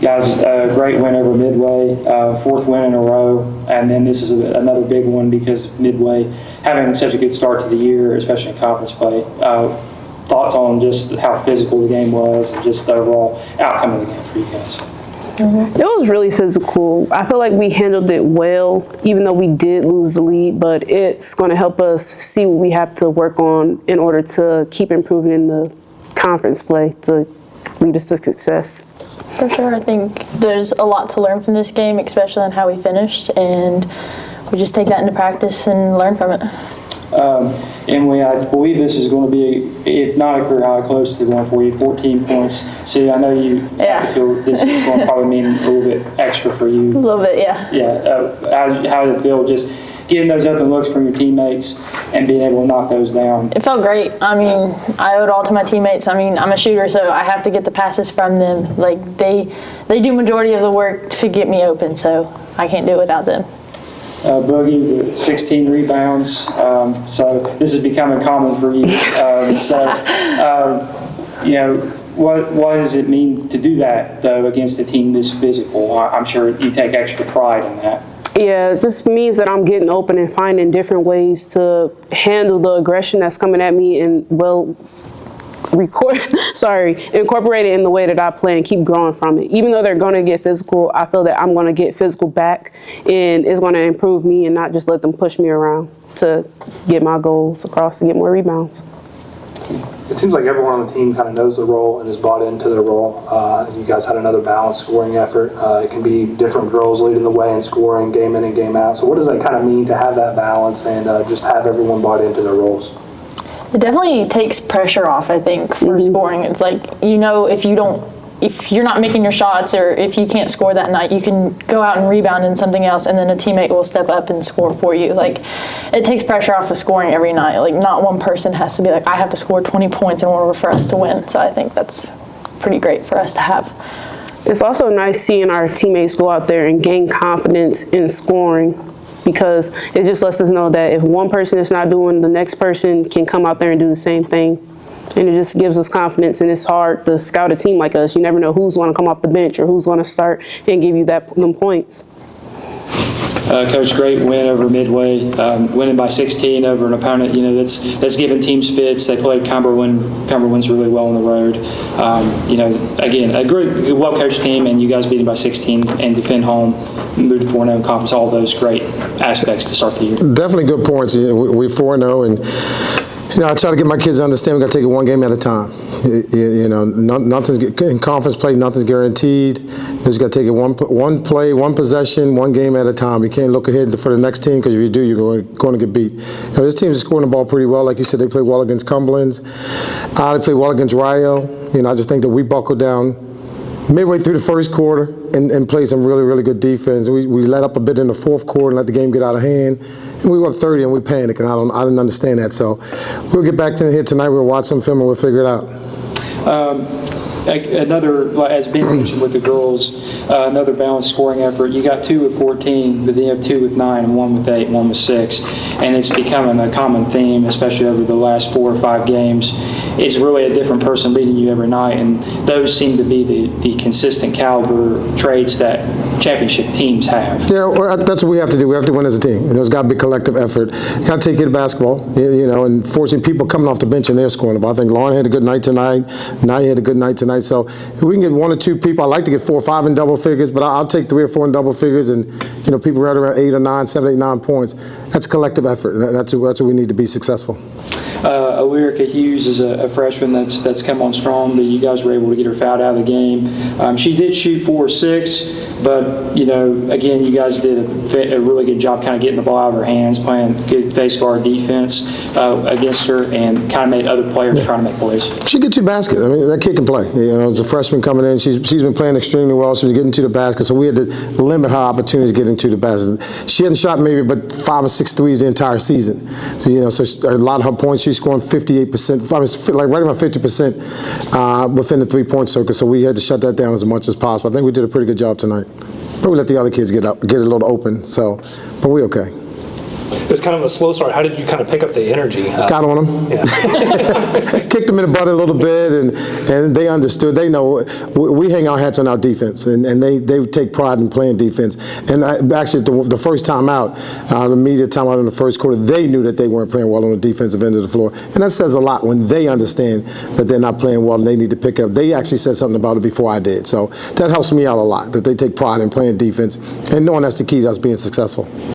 Guys, great win over Midway, fourth win in a row, and then this is another big one because Midway having such a good start to the year, especially in conference play. Thoughts on just how physical the game was and just the overall outcome of the game for you guys? It was really physical. I feel like we handled it well, even though we did lose the lead, but it's going to help us see what we have to work on in order to keep improving in the conference play to lead us to success. For sure, I think there's a lot to learn from this game, especially on how we finished, and we just take that into practice and learn from it. Emily, I believe this is going to be, if not a career high, close to one for you, 14 points. See, I know you feel this is going to probably mean a little bit extra for you. A little bit, yeah. Yeah. How did it feel just getting those open looks from your teammates and being able to knock those down? It felt great. I mean, I owe it all to my teammates. I mean, I'm a shooter, so I have to get the passes from them. Like, they do majority of the work to get me open, so I can't do it without them. Boogie with 16 rebounds, so this is becoming common for you. You know, what does it mean to do that, though, against a team this physical? I'm sure you take extra pride in that. Yeah, this means that I'm getting open and finding different ways to handle the aggression that's coming at me and incorporate it in the way that I play and keep growing from it. Even though they're going to get physical, I feel that I'm going to get physical back, and it's going to improve me and not just let them push me around to get my goals across and get more rebounds. It seems like everyone on the team kind of knows the role and is bought into their role. You guys had another balanced scoring effort. It can be different girls leading the way in scoring game in and game out. So what does that kind of mean to have that balance and just have everyone bought into their roles? It definitely takes pressure off, I think, for scoring. It's like, you know, if you're not making your shots or if you can't score that night, you can go out and rebound in something else, and then a teammate will step up and score for you. Like, it takes pressure off of scoring every night. Like, not one person has to be like, I have to score 20 points in order for us to win. So I think that's pretty great for us to have. It's also nice seeing our teammates go out there and gain confidence in scoring, because it just lets us know that if one person is not doing, the next person can come out there and do the same thing. And it just gives us confidence, and it's hard to scout a team like us. You never know who's going to come off the bench or who's going to start and give you them points. Coach, great win over Midway, winning by 16 over an opponent. You know, that's given teams fits. They played Cumberland's really well on the road. You know, again, a good, well-coached team, and you guys beat them by 16 and defend home, move to 4-0 in conference. All those great aspects to start the year. Definitely good points. We're 4-0, and you know, I try to get my kids to understand we got to take it one game at a time. You know, nothing's in conference play. Nothing's guaranteed. You just got to take it one play, one possession, one game at a time. You can't look ahead for the next team, because if you do, you're going to get beat. You know, this team is scoring the ball pretty well. Like you said, they play well against Cumberland's. They play well against Rio. You know, I just think that we buckled down midway through the first quarter and played some really, really good defense. We let up a bit in the fourth quarter and let the game get out of hand. And we were up 30 and we panicked, and I didn't understand that. So we'll get back to here tonight. We'll watch some film and we'll figure it out. Another, as Ben mentioned with the girls, another balanced scoring effort. You got 2 with 14, but then you have 2 with 9, and 1 with 8, and 1 with 6. And it's becoming a common theme, especially over the last 4 or 5 games. It's really a different person leading you every night, and those seem to be the consistent caliber traits that championship teams have. Yeah, well, that's what we have to do. We have to win as a team. You know, it's got to be a collective effort. You got to take care of basketball, you know, and forcing people coming off the bench and they're scoring the ball. I think Lauren had a good night tonight. NAIA had a good night tonight. So if we can get 1 or 2 people, I like to get 4 or 5 in double figures, but I'll take 3 or 4 in double figures, and you know, people right around 8 or 9, 7, 8, 9 points. That's a collective effort. That's what we need to be successful. Alerica Hughes is a freshman that's come on strong, but you guys were able to get her fouled out of the game. She did shoot 4 or 6, but you know, again, you guys did a really good job kind of getting the ball out of her hands, playing good face guard defense against her, and kind of made other players trying to make plays. She gets you baskets. I mean, that kid can play. You know, as a freshman coming in, she's been playing extremely well. She was getting to the basket, so we had to limit her opportunities getting to the basket. She hadn't shot maybe but 5 or 6 threes the entire season. So you know, so a lot of her points, she's scoring 58%, like right around 50% within the 3-point circle. So we had to shut that down as much as possible. I think we did a pretty good job tonight. But we let the other kids get a little open. So, but we're okay. It was kind of a slow start. How did you kind of pick up the energy? Got on them. Yeah. Kicked them in the butt a little bit, and they understood. They know we hang our hats on our defense, and they take pride in playing defense. And actually, the first time out, the media time out in the first quarter, they knew that they weren't playing well on the defensive end of the floor. And that says a lot when they understand that they're not playing well and they need to pick up. They actually said something about it before I did. So that helps me out a lot, that they take pride in playing defense and knowing that's the key to us being successful.